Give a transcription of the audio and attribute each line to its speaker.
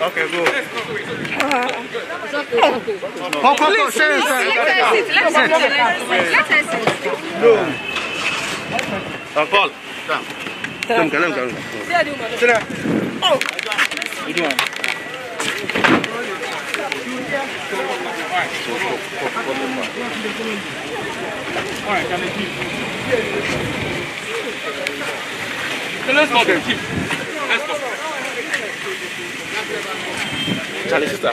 Speaker 1: Okay, go.
Speaker 2: Pop, sit.
Speaker 1: No. Paul. Come. Sit down. Oh. You doing? All right, can I keep? Let's go. Let's go. Charlie, sister.